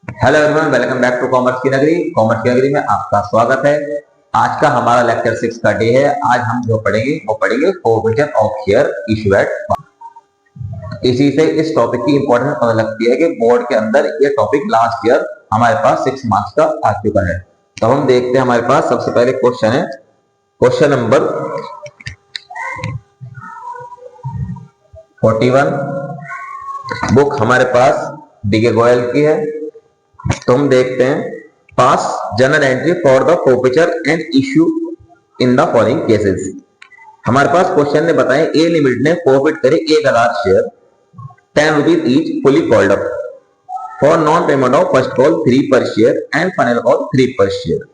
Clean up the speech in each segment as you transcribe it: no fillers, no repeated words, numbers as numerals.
Hello everyone, welcome back to commerce की नगरी। Commerce की नगरी में आपका स्वागत है। आज का हमारा लेक्चर 6 का डे है। आज हम जो पढ़ेंगे वो पढ़ेंगे coefficient of share issue at. इसी से इस टॉपिक की इंपॉर्टेंस पता लगती है कि बोर्ड के अंदर ये टॉपिक लास्ट ईयर हमारे पास 6 मार्क्स का आ चुका है। तो हम देखते हैं, हमारे पास सबसे पहले क्वेश्चन है, क्वेश्चन नंबर 41। बुक हमारे पास डीके गोयल की है। तो हम देखते हैं, pass journal entry for the forfeiture and issue in the following cases. हमारे पास क्वेश्चन ने बताया ए लिमिटेड ने फोरफिट करे 1000 share 10 rupees each fully called up for non payment of first call 3 पर शेयर एंड फाइनल कॉल 3 पर share.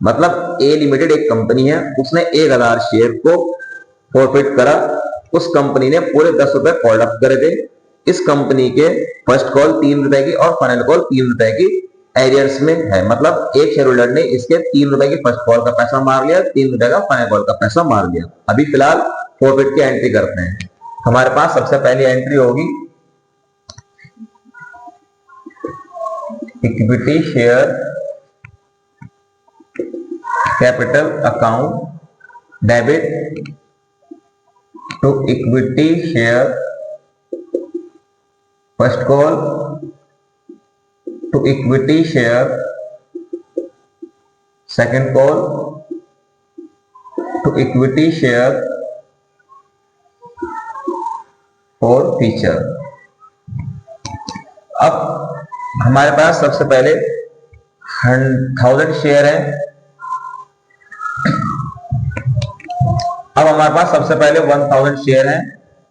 मतलब ए limited एक कंपनी है, उसने 1000 शेयर को फोरफिट करा। उस कंपनी ने पूरे 10 रुपए कॉल्ड अप करे थे। इस कंपनी के फर्स्ट कॉल 3 रुपए की और फाइनल कॉल 3 रुपए की एरियर्स में है। मतलब एक शेयर होल्डर ने इसके 3 रुपए की फर्स्ट कॉल का पैसा मार लिया, 3 रुपए का फाइनल कॉल का पैसा मार लिया। अभी फिलहाल फोरफिट की एंट्री करते हैं। हमारे पास सबसे पहली एंट्री होगी equity share capital account debit to equity share first call to equity share second call to equity share forfeiture. अब हमारे पास सबसे पहले 1000 शेयर है। अब हमारे पास सबसे पहले 1000 शेयर है,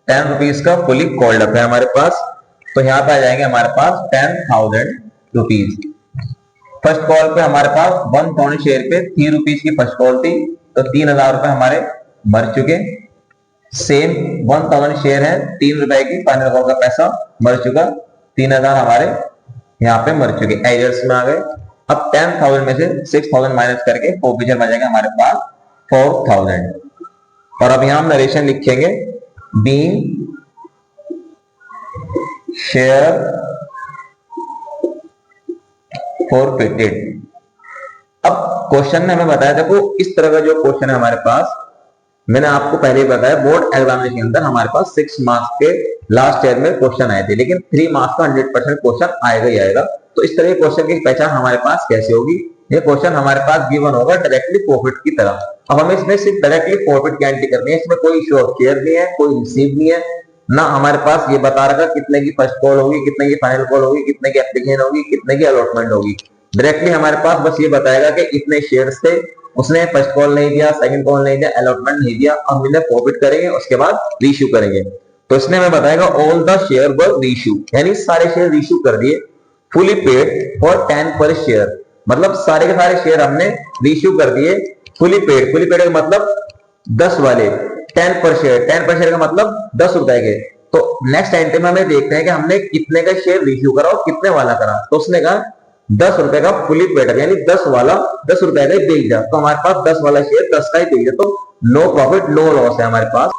10 रुपीज का फुली कॉल्ड अप है हमारे पास। तो यहां पे आ जाएंगे हमारे पास 10,000 रुपीज। फर्स्ट कॉल पे हमारे पास 1000 शेयर पे 3 रुपीज की फर्स्ट कॉल थी, तो 3000 रुपए हमारे मर चुके। सेम 1000 शेयर है, 3 रुपए की फाइनल कॉल का पैसा मर चुका, 3000 हमारे यहाँ पे मर चुके, एरियर्स में आ गए। अब 10,000 में से 6000 माइनस करके फोरफिचर में जाएगा हमारे पास 4000। और अब यहां हम नरेशन लिखेंगे, बीइंग शेयर फॉरफिटेड। अब क्वेश्चन ने हमें बताया, देखो इस तरह का जो क्वेश्चन है हमारे पास, मैंने आपको पहले ही बताया बोर्ड एग्जामिनेशन के अंदर हमारे पास 6 मार्क्स के लास्ट ईयर में क्वेश्चन आए थे, लेकिन 3 मार्क्स का 100% क्वेश्चन आएगा ही आएगा। तो इस तरह के क्वेश्चन की पहचान हमारे पास कैसे होगी? ये क्वेश्चन हमारे पास गिवन होगा डायरेक्टली प्रॉफिट की तरह। अब हमें इसमें सिर्फ डायरेक्टली प्रॉफिट की एंट्री करनी है, इसमें कोई इशू ऑफ शेयर नहीं है, कोई रिसीव नहीं है ना। हमारे पास ये बता रखा कितने की फर्स्ट कॉल होगी, कितने की फाइनल कॉल होगी, कितने की एप्लीकेशन होगी, कितने की अलॉटमेंट होगी। डायरेक्टली हमारे पास बस ये बताएगा कि इतने शेयर्स थे, उसने फर्स्ट कॉल नहीं दिया, सेकंड कॉल नहीं दिया, अलॉटमेंट नहीं दिया, हम इन्हें प्रॉफिट करेंगे, उसके बाद रीइश्यू करेंगे। तो इसने हमें बताएगा all the share were reissue, यानी सारे शेयर रीइश्यू कर दिए, फुली पेड फॉर 10 पर शेयर। मतलब सारे के सारे शेयर हमने रीइश्यू कर दिए, फुली पेड। फुली पेड का मतलब 10 वाले, 10 पर शेयर, 10 पर शेयर का मतलब 10 रुपए के। तो नेक्स्ट एंट्री में हमें देखते हैं कि हमने कितने का शेयर रीइश्यू करा और कितने वाला करा। तो उसने कहा 10 रुपए का फुली पेड, यानी 10 वाला 10 रुपए का ही बेच दिया। तो हमारे पास 10 वाला शेयर 10 का ही बेच दिया, तो नो प्रॉफिट नो लॉस है हमारे पास।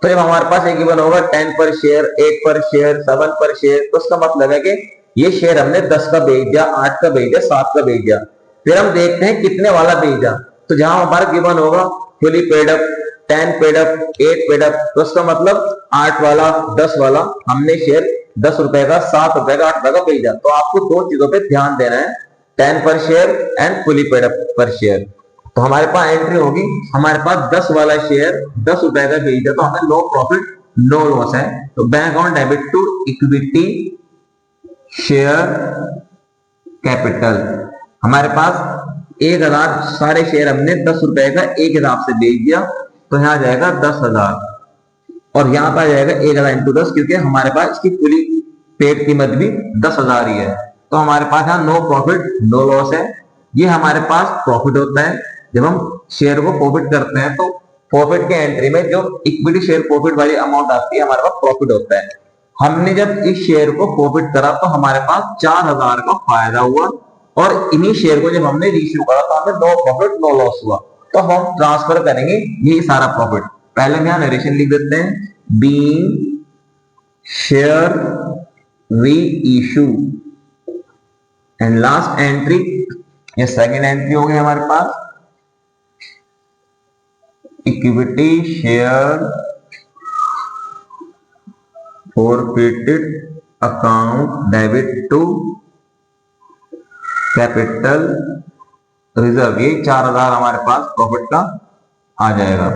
तो जब हमारे पास एक गिवन होगा 10 पर शेयर, 8 पर शेयर, 7 पर शेयर, तो उसका मतलब है कि ये शेयर हमने 10 का बेच दिया, 8 का बेच दिया, 7 का बेच दिया। फिर हम देखते हैं कितने वाला बेच दिया। तो जहां हमारा गिवन होगा fully paid up, 10 paid up, 8 paid up, तो उसका मतलब 8 वाला 10 वाला हमने शेयर 10 रुपए का, 7 रुपए का, 8 रुपए का बेच दिया। तो आपको दो चीजों पे ध्यान देना है, 10 पर share and fully paid up पर शेयर। तो हमारे पास एंट्री होगी, हमारे पास 10 वाला शेयर 10 रुपए का बेच दिया, तो हमें नो प्रॉफिट नो लॉस है। तो bank account debit to equity share capital. हमारे पास 1000 सारे शेयर हमने 10 रुपए का एक हिसाब से बेच दिया, तो यहां जाएगा 10,000 और यहां पर जाएगा 1000 इंटू 10, क्योंकि हमारे पास इसकी पूरी पेड कीमत भी 10,000 ही है। तो हमारे पास यहाँ नो प्रॉफिट नो लॉस है। ये हमारे पास प्रॉफिट होता है जब हम शेयर को प्रॉफिट करते हैं। तो प्रॉफिट के एंट्री में जो इक्विटी शेयर प्रॉफिट वाली अमाउंट आती है, हमारे पास प्रॉफिट होता है। हमने जब इस शेयर को प्रॉफिट करा तो हमारे पास 4000 का फायदा हुआ, और इन्हीं शेयर को जब हमने रीइश्यू करा तो हमें नो प्रॉफिट नो लॉस हुआ। तो हम ट्रांसफर करेंगे यही सारा प्रॉफिट। पहले हम यहाँ नरेशन लिख देते हैं, being share reissue and last entry, ये सेकेंड एंट्री हो गई हमारे पास, equity share forfeited account debit to capital reserve, ये 4000 हमारे पास प्रॉफिट का आ जाएगा।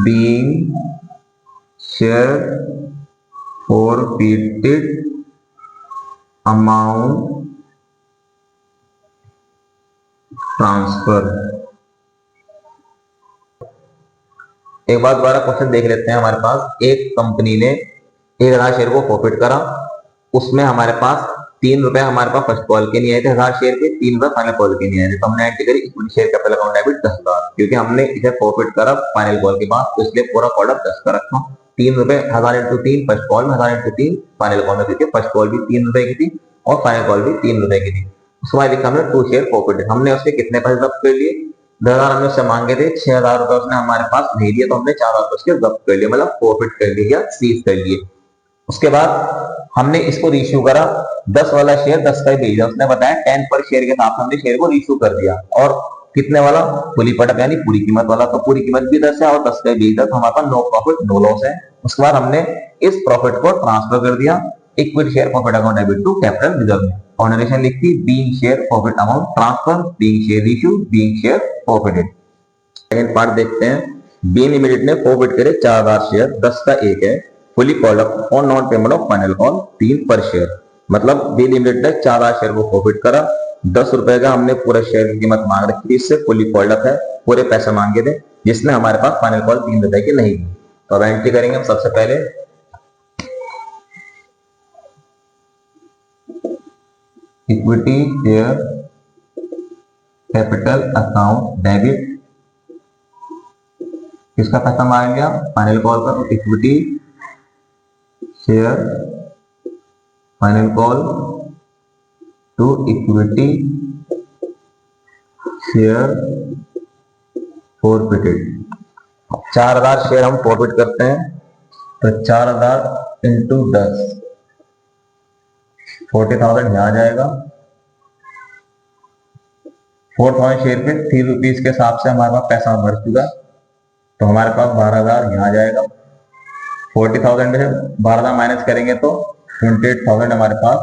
Being share forfeited amount transfer. एक बार दोबारा क्वेश्चन देख लेते हैं। हमारे पास एक कंपनी ने 1000 शेयर को प्रॉफिट करा, उसमें हमारे पास 3 रुपए हमारे पास फर्स्ट कॉल के नहीं आए थे, 1000 शेयर के 3 रुपए फाइनल कॉल के नहीं आए थे, तो हमने एंट्री करी equity share capital account debit 10,000, क्योंकि हमने इसे प्रॉफिट करा फाइनल कॉल के बाद, तो इसलिए पूरा कॉलम 10 का रखा। 3 रुपए 1000 इंटू 3 फर्स्ट कॉल में, 1000 इंटू 3 फाइनल कॉल में, क्योंकि फर्स्ट कॉल भी 3 रुपए की थी और फाइनल कॉल भी 3 रुपए की थी। उसके बाद लिखा हमने 2 शेयर प्रॉफिट, हमने उसके कितने पैसे जब्त कर लिए, 10,000 हमने उससे मांगे थे, 6,000 रुपए उसने हमारे पास भेज दिया, तो हमने 4,000 रुपए उसके जब्त कर लिए, मतलब प्रॉफिट कर लिया, सीज कर लिए। उसके बाद हमने इसको रीइश्यू करा, 10 वाला शेयर 10 का ही भेजा, उसने बताया 10 पर शेयर के साथ हमने शेयर को रीइश्यू कर दिया, और कितने वाला, फुली पटअप यानी पूरी कीमत वाला, तो पूरी कीमत भी 10 है और 10 का ही भेजा, तो हमारे पास नो प्रॉफिट नो लॉस है। उसके बाद हमने इस प्रॉफिट को ट्रांसफर कर दिया equity share profit account debit to capital reserve में, और नरेशन लिखी being share profit amount transfer, being share issue, being share profited. Second part देखते हैं। बीइंग लिमिटेड ने प्रॉफिट करे 4000 शेयर, 10 का 1 है, fully called up on non payment of final call 3 पर शेयर, मतलब बीइंग लिमिटेड ने 4000 शेयर को प्रॉफिट करा, 10 रुपए का हमने पूरा शेयर की कीमत मांग रखी थी, इससे फुली कॉल्ड अप है, पूरे पैसे मांगे थे, जिसने हमारे पास फाइनल कॉल 3 रुपए की नहीं दी। तो अब एंट्री करेंगे हम सबसे पहले equity share capital account debit, किसका पैसा मांग गया, फाइनल कॉल का, तो equity share final call to equity share forfeited. 4000 share हम फॉरफिट करते हैं, तो 4000 इंटू 10 40,000 यहाँ आ जाएगा। 4000 शेयर पे 3 रुपीज के हिसाब से हमारे पास पैसा बढ़ चुका, तो हमारे पास 12,000 यहाँ आ जाएगा। 40,000 में से 12,000 माइनस करेंगे तो 28,000 हमारे पास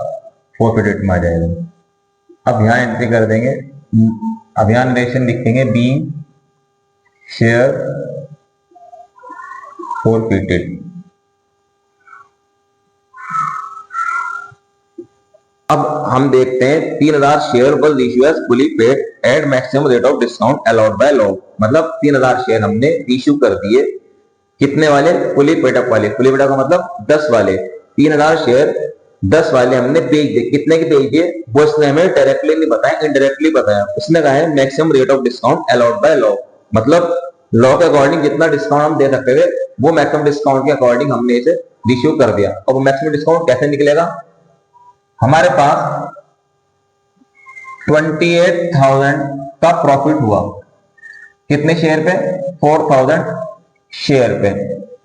फॉरफिटेड में आ जाएगा। अब यहाँ एंट्री कर देंगे, अब यहाँ नरेशन लिखेंगे बीइंग शेयर फॉरफिटेड। अब हम देखते हैं 3000 share was issue as fully paid at maximum rate of discount allowed by law, मतलब 3000 शेयर हमने इश्यू कर दिए, कितने वाले, फुली पेड अप वाले, फुली पेड अप का मतलब 10 वाले, 3000 शेयर 10 वाले हमने बेच दिए, कितने के बेच दिए, वो इसने हमें डायरेक्टली नहीं बताया, इनडायरेक्टली बताया, उसने कहा है maximum rate of discount allowed by law, मतलब लॉ के अकॉर्डिंग जितना डिस्काउंट हम दे सकते थे वो मैक्सिमम डिस्काउंट के अकॉर्डिंग हमने इसे इश्यू कर दिया। अब मैक्सिमम डिस्काउंट कैसे निकलेगा, हमारे पास 28,000 का प्रॉफिट हुआ, कितने शेयर पे, 4,000 शेयर पे,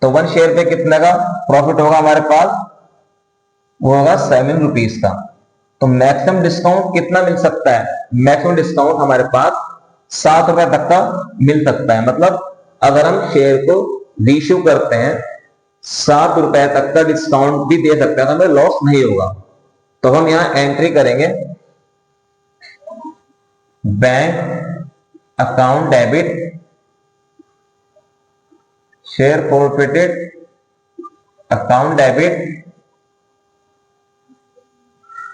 तो 1 शेयर पे कितने का प्रॉफिट होगा हमारे पास, वो होगा 7 रुपीज का। तो मैक्सिमम डिस्काउंट कितना मिल सकता है, मैक्सिमम डिस्काउंट हमारे पास 7 रुपए तक का मिल सकता है, मतलब अगर हम शेयर को रीइश्यू करते हैं 7 रुपए तक का डिस्काउंट भी दे सकते हैं, तो हमें लॉस नहीं होगा। तो हम यहां एंट्री करेंगे bank account debit share forfeited account debit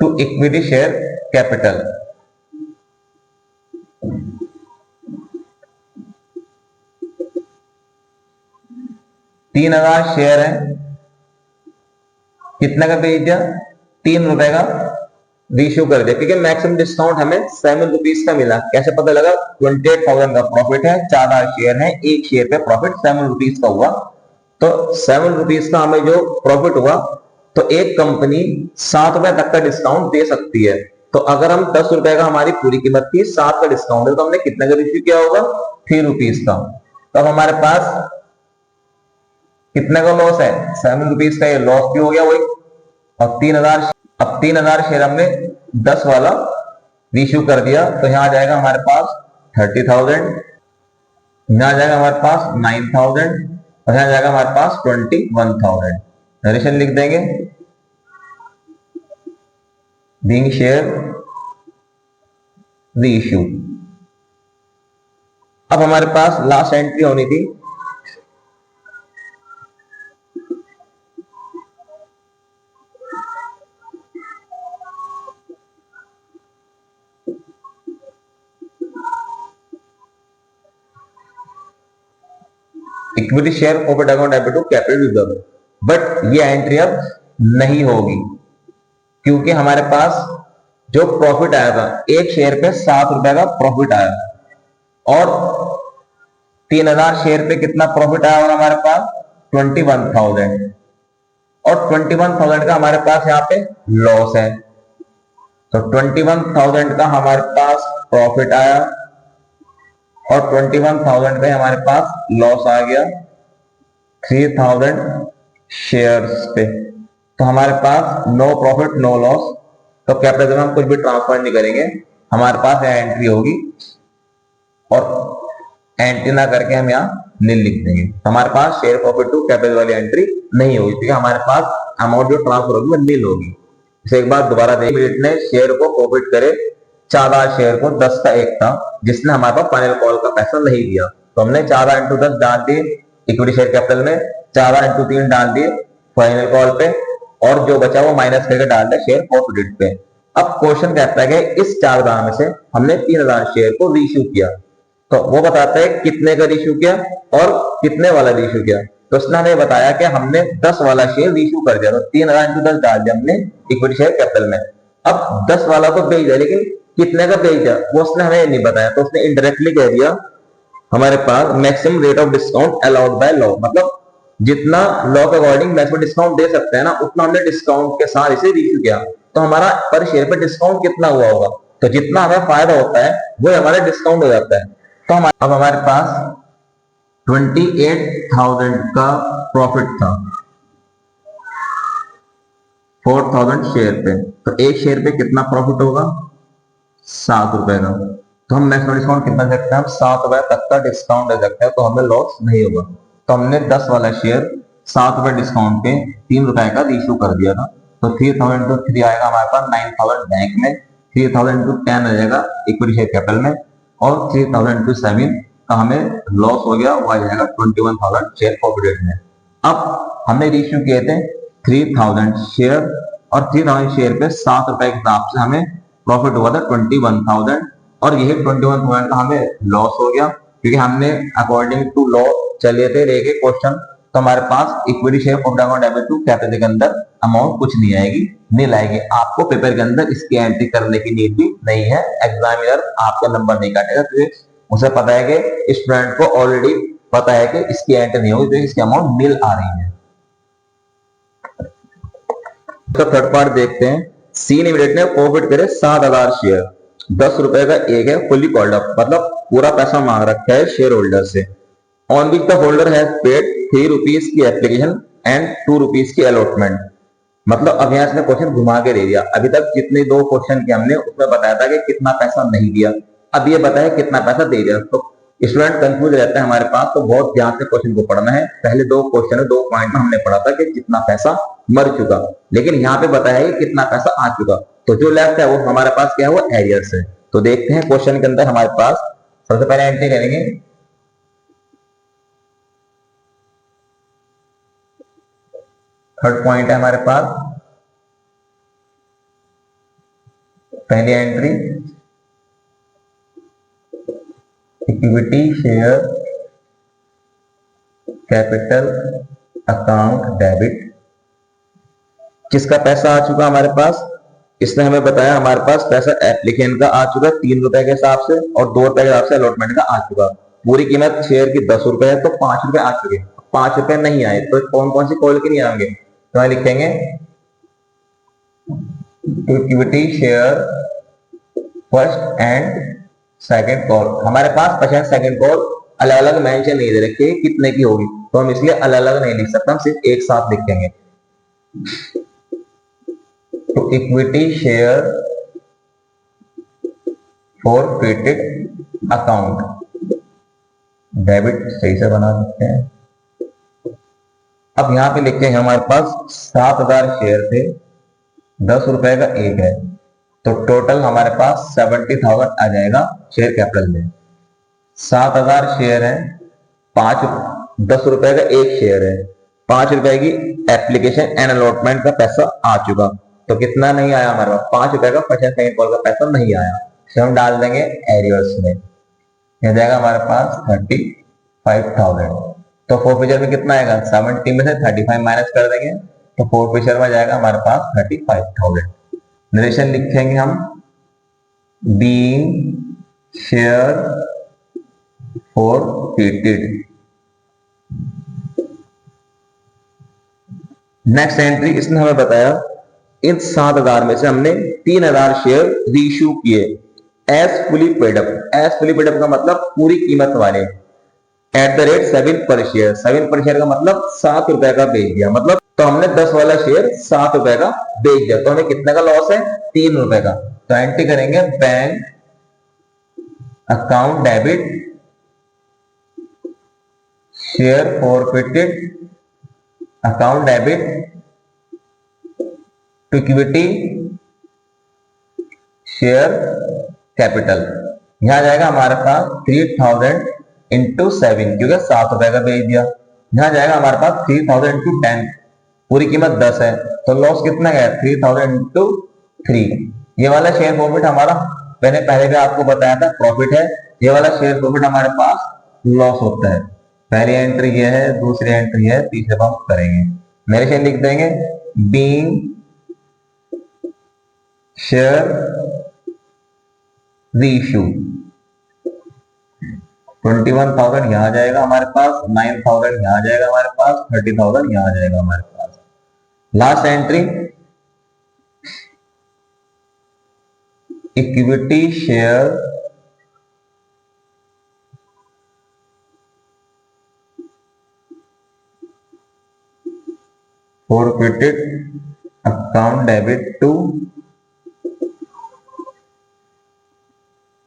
to equity share capital. तीन 3000 शेयर है, कितने का बेच दिया, 3 रुपए का रीइश्यू कर दिया, क्योंकि मैक्सिमम डिस्काउंट हमें 7 रुपीज का मिला। कैसे पता लगा, 28,000 का प्रॉफिट है, 4000 शेयर है, एक शेयर पे प्रॉफिट 7 रुपीज का हुआ, तो 7 रुपीज का हमें जो प्रॉफिट हुआ, तो एक कंपनी 7 रुपए तक का डिस्काउंट दे सकती है। तो अगर हम 10 रुपए का हमारी पूरी कीमत थी, 7 का डिस्काउंट है, तो हमने कितने का इश्यू किया होगा, 3 रुपीज का। तो अब हमारे पास कितने का लॉस है, 7 रुपीज का ये लॉस भी हो गया वही। अब 3,000 शेयर हमने 10 वाला इशू कर दिया, तो यहाँ आ जाएगा हमारे पास 30,000, यहाँ आ जाएगा हमारे पास 9,000 और यहाँ आ जाएगा हमारे पास 21,000। नरेशन लिख देंगे, बीइंग शेयर रीइश्यू। अब हमारे पास लास्ट एंट्री होनी थी equity share profit account debit to capital reserve, but ये एंट्री अब नहीं होगी क्योंकि हमारे पास जो प्रॉफिट आया था एक शेयर पे 7 रुपए का प्रॉफिट आया और 3,000 शेयर पे कितना प्रॉफिट आया और हमारे पास 21,000 और 21,000 का हमारे पास यहाँ पे लॉस है। तो 21,000 का हमारे पास प्रॉफिट आया और 21,000 का हमारे पास लॉस आ गया 3,000 शेयर्स पे। तो हमारे पास नो प्रॉफिट नो लॉस, तो कैपिटल में हम कुछ भी ट्रांसफर नहीं करेंगे, हमारे पास यहाँ एंट्री होगी और एंट्री ना करके हम यहाँ नील लिख देंगे। तो हमारे पास शेयर प्रॉफिट टू कैपिटल वाली एंट्री नहीं होगी क्योंकि हमारे पास अमाउंट जो ट्रांसफर होगी वो नील होगी। इसे एक बार दोबारा देखिए, ने शेयर को प्रॉफिट करे 14 शेयर को 10 का एक था जिसने हमारे पास फाइनल कॉल का पैसा नहीं दिया, तो हमने 14 इंटू 10 डाल दिए इक्विटी शेयर कैपिटल में, 14 इंटू 3 डाल दिए फाइनल कॉल पे और जो बचा वो माइनस करके डाल दिया शेयर प्रॉफिट पे। अब क्वेश्चन कहता है कि इस 4,000 में से हमने 3,000 शेयर को रीइश्यू किया, तो वो बताता है कितने का रीइश्यू किया और कितने वाला रीइश्यू किया। तो उसने हमें बताया कि हमने 10 वाला शेयर रीइश्यू कर दिया, तो 3,000 इंटू 10 डाल दिया हमने इक्विटी शेयर कैपिटल में। अब 10 वाला तो बेच दिया, लेकिन कितने का बेच दिया वो उसने हमें नहीं बताया, तो उसने इनडायरेक्टली कह दिया हमारे पास maximum rate of discount allowed by law, मतलब जितना लॉ के अकॉर्डिंग मैक्सिमम डिस्काउंट दे सकते हैं ना उतना हमने डिस्काउंट के साथ इसे रीइश्यू किया। तो हमारा पर शेयर पे डिस्काउंट कितना हुआ होगा, तो जितना हमें फायदा होता है वो हमारा डिस्काउंट हो जाता है। तो अब हमारे पास 28,000 का प्रॉफिट था 4,000 शेयर पे, तो एक शेयर पे कितना प्रॉफिट होगा 7 रुपए का। तो हम मैक्सिमम डिस्काउंट कितना दे सकते हैं, हम 7 रुपए तक का डिस्काउंट दे सकते हैं, तो हमें लॉस नहीं होगा। तो हमने 10 वाला शेयर 7 रुपए डिस्काउंट पे 3 रुपए का इशू कर दिया था, तो 3,000 इंटू 3 आएगा हमारे पास 9,000 बैंक में, 3,000 इंटू 10 आ जाएगा इक्विटी शेयर कैपिटल में और 3,000 इंटू 7 का हमें लॉस हो गया, वो आ जाएगा 21,000 शेयर प्रॉफिट में। अब हमने इशू किए थे 3,000 शेयर और 3,000 शेयर पे 7 रुपए के हिसाब से हमें प्रॉफिट हुआ था 21,000 और यही 21,000 का हमें लॉस हो गया क्योंकि हमने अकॉर्डिंग टू लॉ चले थे लेके क्वेश्चन, तो हमारे पास equity share profit account debit to capital के अंदर अमाउंट कुछ नहीं आएगी, नील आएगी। आपको पेपर के अंदर इसकी एंट्री करने की नीड भी नहीं है, एग्जामिनर आपका नंबर नहीं काटेगा क्योंकि उसे पता है कि स्टूडेंट को ऑलरेडी पता है कि इसकी एंट्री नहीं होगी, तो इसकी अमाउंट नील आ रही है। तो थर्ड पार्ट देखते हैं। सी लिमिटेड ने प्रॉफिट करे 7,000 शेयर, 10 रुपए का एक है फुली कॉल्ड अप, मतलब पूरा पैसा मांग रखा है शेयर होल्डर से। On which the holder has paid 3 rupees की एप्लीकेशन एंड 2 रुपीज की अलॉटमेंट, मतलब अब यहाँ इसने क्वेश्चन घुमा के दे दिया। अभी तक जितने 2 क्वेश्चन के हमने उसमें बताया था कि कितना पैसा नहीं दिया, अब ये बताया कितना पैसा दे दिया। तो स्टूडेंट कंफ्यूज रहता है हमारे पास, तो बहुत ध्यान से क्वेश्चन को पढ़ना है। पहले 2 क्वेश्चन 2 पॉइंट में हमने पढ़ा था कि कितना पैसा मर चुका, लेकिन यहाँ पे बताया है कि कितना पैसा आ चुका। तो जो लेफ्ट है वो हमारे पास क्या है, वो एरियर्स है। तो देखते हैं क्वेश्चन के अंदर हमारे पास सबसे पहले एंट्री करेंगे थर्ड पॉइंट है हमारे पास, पहली entry equity share capital account debit, किसका पैसा आ चुका हमारे पास, इसने हमें बताया हमारे पास पैसा एप्लीकेंट का आ चुका 3 रुपए के हिसाब से और 2 रुपए के हिसाब से अलॉटमेंट का आ चुका। पूरी कीमत शेयर की 10 रुपए है, तो 5 रुपए आ चुके। 5 रुपए नहीं आए तो कौन कौन सी कॉल के नहीं आएंगे, तो हम लिखेंगे equity share first and second call. हमारे पास फर्स्ट एंड सेकंड कॉल अलग अलग मेंशन नहीं दे रखी कितने की होगी, तो हम इसलिए अलग अलग नहीं लिख सकते, हम सिर्फ एक साथ लिखेंगे। तो equity share forfeited account, debit सही से बना सकते हैं। अब यहां पे लिखेंगे हमारे पास 7,000 शेयर थे, 10 रुपए का एक है, तो टोटल हमारे पास 70,000 आ जाएगा शेयर कैपिटल में। 7,000 शेयर है, 10 रुपए का एक शेयर है, 5 रुपए की एप्लीकेशन एंड अलॉटमेंट का पैसा आ चुका, तो कितना नहीं आया हमारे पास, 5 रुपए का 50 कॉल का पैसा नहीं आया, तो हम डाल देंगे एरियर्स में, यह जाएगा हमारे पास 35,000। तो फोरफिचर में कितना आएगा, 70 में से 35 माइनस कर देंगे, तो फोरफिचर में जाएगा हमारे पास 35,000। नरेशन लिखेंगे हम, being share forfeited. Next entry इसने हमें बताया, इन 7,000 में से हमने 3,000 शेयर रीइश्यू किए as fully paid up. As fully paid up का मतलब पूरी कीमत वाले, एट द रेट 7 पर शेयर। 7 पर शेयर का मतलब 7 रुपए का बेच दिया, मतलब तो हमने 10 वाला शेयर 7 रुपए का बेच दिया, तो हमें कितने का लॉस है, 3 रुपए का। तो एंट्री करेंगे bank account debit share forfeited account debit to equity share capital. यहां जाएगा हमारे पास 3,000 इंटू 7, क्योंकि 7 रुपए का बेच दिया। यहां जाएगा हमारे पास 3,000 इंटू 10, पूरी कीमत 10 है, तो लॉस कितना गया, 3,000 इंटू 3। ये वाला शेयर प्रॉफिट हमारा मैंने पहले भी आपको बताया था प्रॉफिट है, ये वाला शेयर प्रॉफिट हमारे पास लॉस होता है। पहली एंट्री ये है, दूसरी एंट्री है, तीसरे हम करेंगे। मेरे शेयर लिख देंगे बीइंग शेयर रीइश्यू, 21,000 यहां जाएगा हमारे पास, 9,000 यहां जाएगा हमारे पास, 30,000 यहां जाएगा हमारे पास। Last entry equity share forfeited account debit to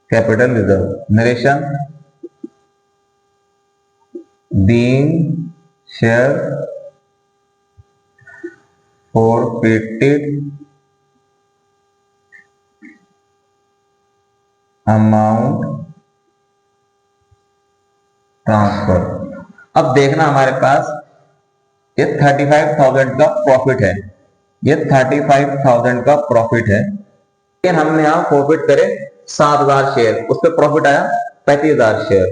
capital reserve. Narration being share forfeited amount transfer. अब देखना हमारे पास ये 35,000 का प्रॉफिट है, ये 35,000 का प्रॉफिट है, लेकिन हमने यहां प्रॉफिट करे 7,000 शेयर, उस पर प्रॉफिट आया 35,000 शेयर।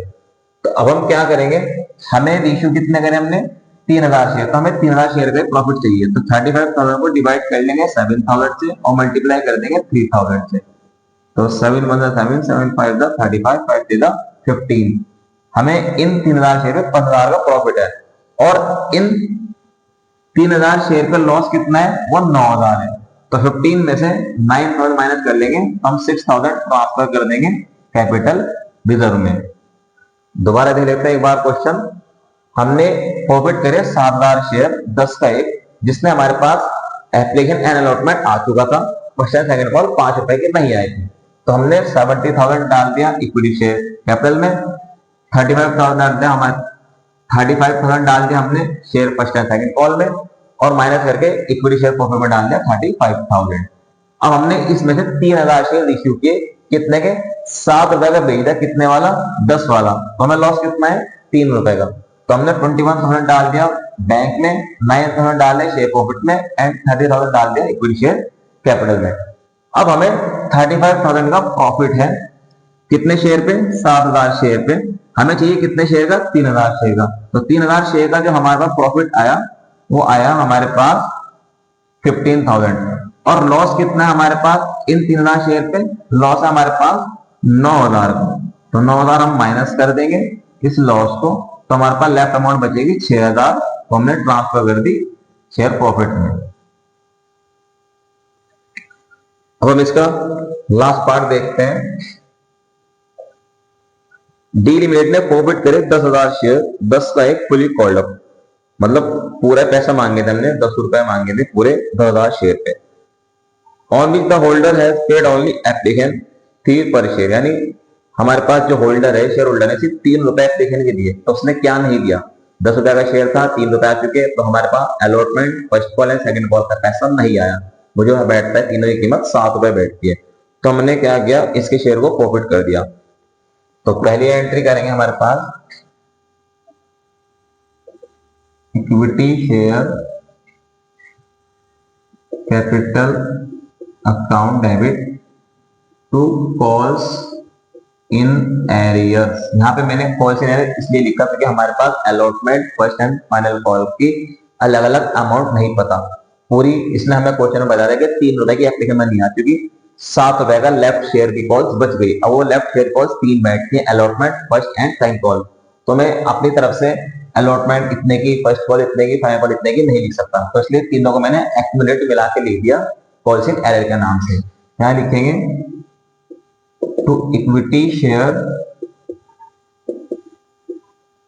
तो अब हम क्या करेंगे, हमें इश्यू कितने करें हमने, 3,000 शेयर, तो हमें 3,000 शेयर का प्रॉफिट चाहिए, तो 35,000 को डिवाइड कर लेंगे 7,000 से और मल्टीप्लाई कर देंगे 3,000 से, तो 7 × 7, 7 × 5 35, 5 × 15। हमें इन 3,000 शेयर में 15,000 का प्रॉफिट है, और इन 3,000 शेयर का लॉस कितना है, वो 9,000 है, तो 15 में से 9,000 माइनस कर लेंगे, हम 6,000 ट्रांसफर कर देंगे कैपिटल रिजर्व में। दोबारा देख लेते हैं एक बार क्वेश्चन। हमने प्रॉफिट करे 7,000 शेयर 10 का एक, जिसने हमारे पास एप्लीकेशन एंड अलॉटमेंट आ चुका था, क्वेश्चन सेकंड कॉल 5 रुपए की नहीं आई थी, तो हमने 70,000 डाल दिया इक्विटी शेयर कैपिटल में, 35,000 डाल दिया हमारे 35,000 डाल दिया हमने share first and second call में, और माइनस करके इक्विटी शेयर प्रॉफिट में डाल दिया 35,000। अब हमने इसमें से 3,000 शेयर इश्यू किए, कितने के, 7 रुपए का बेच दिया, कितने वाला, 10 वाला, तो हमें लॉस कितना है, 3 रुपए का, तो हमने 21,000 डाल दिया बैंक में, 9,000 डाले शेयर प्रॉफिट में, एंड 30,000 डाल दिया इक्विटी शेयर कैपिटल में। अब हमें 35,000 का प्रॉफिट है, कितने शेयर पे, 7,000 शेयर पे, हमें चाहिए कितने शेयर का, 3,000 शेयर का, तो 3,000 शेयर का जो हमारे पास प्रॉफिट आया वो आया हमारे पास 15,000, और लॉस कितना है हमारे पास इन 3,000 शेयर पे, लॉस है हमारे पास 9,000 का, तो 9,000 हम माइनस कर देंगे इस लॉस को, तो हमारे पास लेफ्ट अमाउंट बचेगी 6,000, तो हमने ट्रांसफर कर दी शेयर प्रॉफिट में। अब हम इसका लास्ट पार्ट देखते हैं। डी लिमिटेड ने फॉरवर्ड करे 10,000 शेयर, 10 का एक फुली कॉल्ड अप, मतलब पूरा पैसा मांगे थे हमने, 10 रुपए मांगे थे पूरे 10,000 शेयर पे। On which the holder has paid only applicant 3 पर शेयर, यानी हमारे पास जो होल्डर है, शेयर होल्डर ने सिर्फ 3 रुपए एप्लीकेंट के दिए, तो उसने क्या नहीं दिया, 10 रुपए का शेयर था, 3 रुपए आ चुके, तो हमारे पास allotment first call and second call का पैसा नहीं आया। वो जो बैठता है, तीनों की कीमत 7 रुपए बैठती है, तो हमने क्या किया, इसके शेयर को प्रॉफिट कर दिया। तो पहली एंट्री करेंगे हमारे पास equity share capital account debit to calls in arrears. यहाँ पे मैंने कॉल्स इन एरियर्स इसलिए लिखा क्योंकि हमारे पास allotment first and final call की अलग अलग अमाउंट नहीं पता पूरी, इसने हमें क्वेश्चन में बता दिया कि 3 रुपए की एप्लीकेशन नहीं आती, क्योंकि 7 रुपए का लेफ्ट शेयर की कॉल्स बच गई। अब वो लेफ्ट शेयर कॉल्स 3 बैठती है, allotment first and final call, तो मैं अपनी तरफ से अलॉटमेंट इतने की, फर्स्ट कॉल इतने की, फाइनल कॉल इतने की नहीं लिख सकता, तो इसलिए तीनों को मैंने एक्यूमुलेट मिला के लिख दिया कॉल्स इन एरियर के नाम से। यहाँ लिखेंगे टू इक्विटी शेयर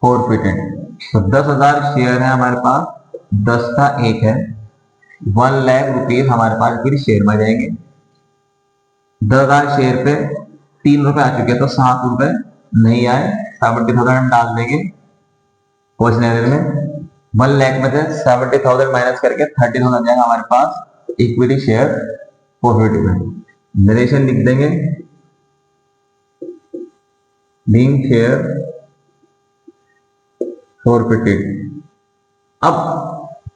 फॉरफिटेड, तो 10,000 शेयर है हमारे पास, 10 का 1 है, 1 लाख रुपीज हमारे पास फिर शेयर में जाएंगे। 10,000 शेयर पे 3 रुपए आ चुके, तो 7 रुपए नहीं आए, 70,000 हम डाल देंगे क्वेश्चन एरियर में। 1 लाख में से 70,000 माइनस करके 30,000 जाएगा हमारे पास इक्विटी शेयर फॉरफिटेड में। नरेशन लिख देंगे being share forfeited। अब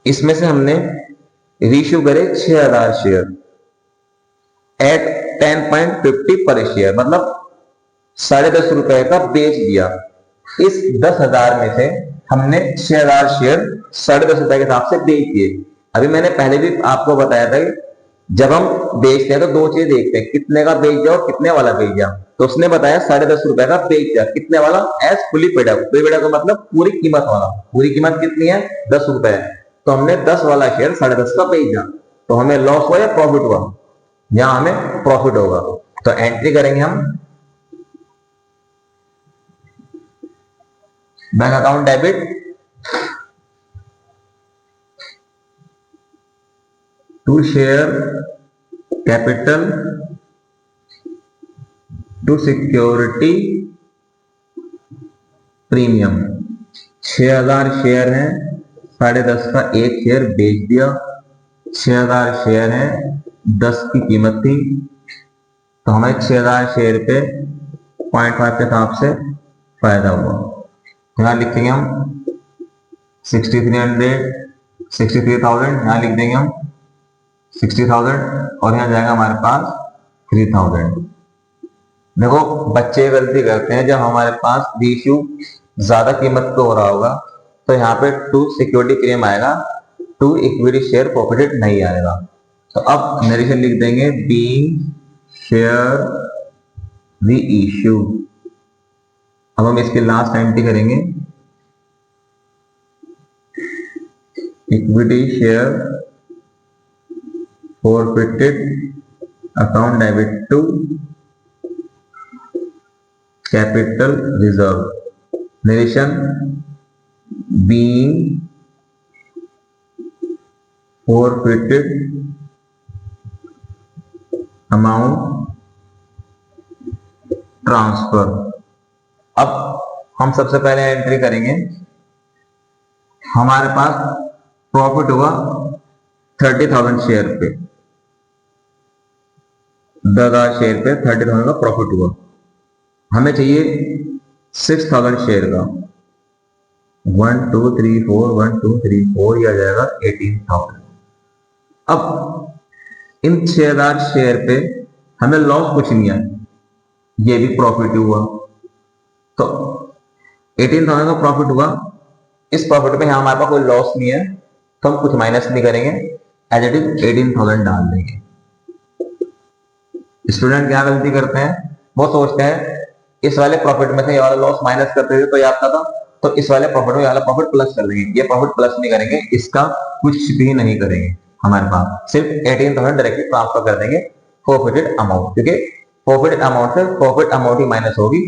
इसमें से हमने रीइश्यू करे 6,000 शेयर एट 10.50 पर शेयर, मतलब 10.5 रुपए का बेच दिया। इस 10,000 में से हमने 6,000 शेयर 10.5 रुपए के हिसाब से बेच दिए। अभी मैंने पहले भी आपको बताया था कि जब हम बेचते हैं तो 2 चीज देखते हैं, कितने का बेच दिया और कितने वाला बेच दिया। तो उसने बताया 10.5 रुपए का बेच दिया, कितने वाला, as fully paid up, paid up का मतलब पूरी कीमत वाला। पूरी कीमत कितनी है, 10 रुपए है, तो हमने 10 वाला शेयर 10.5 का बेच दिया, तो हमें लॉस हुआ या प्रॉफिट हुआ, यहां हमें प्रॉफिट होगा। तो एंट्री करेंगे हम bank account debit to share capital to security premium. 6,000 share है, 10.5 का 1 शेयर बेच दिया, 6,000 शेयर है, 10 की कीमत थी, तो हमें 6,000 शेयर पे 0.5 के हिसाब से फायदा हुआ। यहाँ लिखेंगे हम 63,000, यहाँ लिख देंगे हम 60,000 और यहाँ जाएगा हमारे पास 3,000। देखो बच्चे गलती करते हैं, जब हमारे पास रीइश्यू ज्यादा कीमत पे हो रहा होगा तो यहाँ पे टू सिक्योरिटी प्रीमियम आएगा, टू इक्विटी शेयर प्रॉफिटेड नहीं आएगा। तो अब नरेशन लिख देंगे बीइंग शेयर रीइश्यू। अब हम इसकी लास्ट एंट्री करेंगे equity share forfeited account debit to capital reserve। Narration being forfeited amount transfer। अब हम सबसे पहले एंट्री करेंगे, हमारे पास प्रॉफिट हुआ 30,000 शेयर पे, 10,000 शेयर पे 30,000 का प्रॉफिट हुआ। हमें चाहिए 6,000 शेयर का, 1 2 3 4 1 2 3 4, यह आ जाएगा 18,000। अब इन 6,000 शेयर पे हमें लॉस कुछ नहीं है, ये भी प्रॉफिट हुआ, तो 18,000 का प्रॉफिट हुआ। इस प्रॉफिट में हमारे पास कोई लॉस नहीं है, तो हम कुछ माइनस नहीं करेंगे, एज इट इज 18,000 डाल देंगे। स्टूडेंट क्या गलती करते हैं, वो सोचते हैं इस वाले प्रॉफिट में से ये वाला लॉस माइनस करते थे तो ये आता था, तो इस वाले प्रॉफिट में ये वाला प्रॉफिट प्लस कर देंगे। ये प्रॉफिट प्लस नहीं करेंगे, इसका कुछ भी नहीं करेंगे, हमारे पास सिर्फ 18,000 डायरेक्टली ट्रांसफर कर देंगे फॉरफिटेड अमाउंट, क्योंकि प्रॉफिट अमाउंट से प्रॉफिट अमाउंट ही माइनस होगी,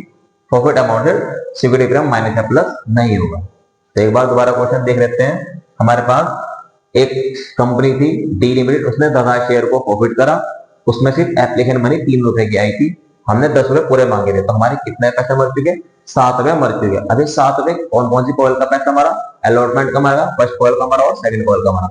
profit amounted security premium minus या प्लस नहीं होगा। तो एक बार दोबारा क्वेश्चन देख लेते हैं। हमारे पास एक कंपनी थी डी लिमिटेड, उसने 10,000 शेयर को प्रॉफिट करा, उसमें सिर्फ एप्लीकेशन मनी 3 रुपए की आई थी, हमने 10 रुपए पूरे मांगे थे, तो हमारे कितने पैसे मर चुके? 7 रुपए मर चुके। अभी 7 रुपए कौन कौन सी कॉल का पैसा मरा? अलॉटमेंट का मरा, फर्स्ट कॉल का मरा और सेकंड कॉल का मरा।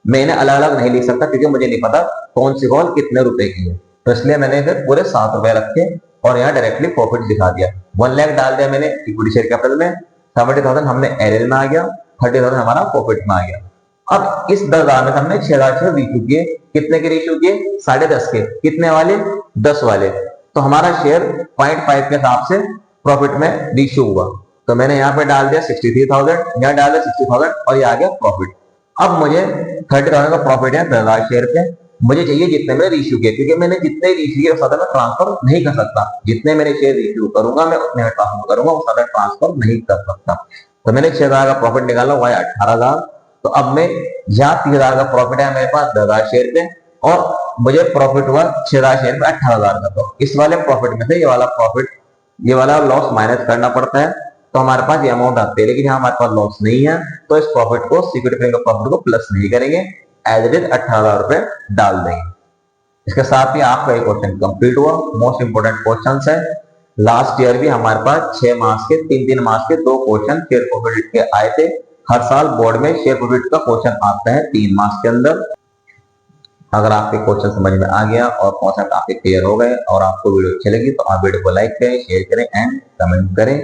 मैं इन्हें अलग अलग नहीं लिख सकता क्योंकि मुझे नहीं पता कौन सी कॉल कितने रुपए की है, तो इसलिए मैंने फिर पूरे 7 रुपए रखे और यहाँ डायरेक्टली प्रॉफिट दिखा दिया। 1 लाख डाल दिया मैंने इक्विटी शेयर कैपिटल में, 70,000 हमने एलएल में आ गया, 30,000 हमारा प्रॉफिट में आ गया। अब इस 10,000 में हमने 6,000 शेयर रीशू किए। कितने के रीशू किए? 10.5 के। कितने वाले? 10 वाले। तो हमारा शेयर 0.5 के हिसाब से प्रॉफिट में रीशू हुआ। तो मैंने यहाँ पे डाल दिया 63,000, यहाँ डाल दिया 60,000 और ये आ गया प्रॉफिट। अब मुझे 30,000 का प्रॉफिट है 10,000 शेयर पे, मुझे चाहिए जितने मैंने रीशू किए, क्योंकि मैंने जितने रीशू किए उस ज्यादा मैं ट्रांसफर नहीं कर सकता। जितने मेरे शेयर रीशू करूंगा मैं उतने में ट्रांसफर करूंगा, उस ज्यादा ट्रांसफर नहीं कर सकता। तो मैंने 6,000 का प्रॉफिट निकाला, हुआ है 18,000। तो अब मैं यहाँ 30,000 का प्रॉफिट है मेरे पास 10,000 शेयर पे और मुझे प्रॉफिट हुआ 6,000 शेयर पे 18,000 का। तो इस वाले प्रॉफिट में से ये वाला प्रॉफिट, ये वाला लॉस माइनस करना पड़ता है, तो हमारे पास ये अमाउंट आती है। लेकिन यहाँ हमारे पास लॉस नहीं है, तो इस प्रॉफिट को सिक्योरिटी का प्रॉफिट को प्लस नहीं करेंगे, एज इट इज 18,000 रुपए डाल देंगे। इसके साथ ही आपका ये क्वेश्चन कंप्लीट हुआ। मोस्ट इंपोर्टेंट क्वेश्चन है, लास्ट ईयर भी हमारे पास 6 मास के 3-3 मास के 2 क्वेश्चन शेयर प्रॉफिट के आए थे। हर साल बोर्ड में शेयर प्रॉफिट का क्वेश्चन आता है 3 मास के अंदर। अगर आपके क्वेश्चन समझ में आ गया और कॉन्सेप्ट आपके क्लियर हो गए और आपको वीडियो अच्छी लगी तो आप वीडियो को लाइक करें, शेयर करें एंड कमेंट करें।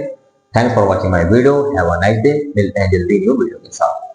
Thanks for watching my video. Have a nice day. मिलते हैं जल्दी न्यू वीडियो के साथ।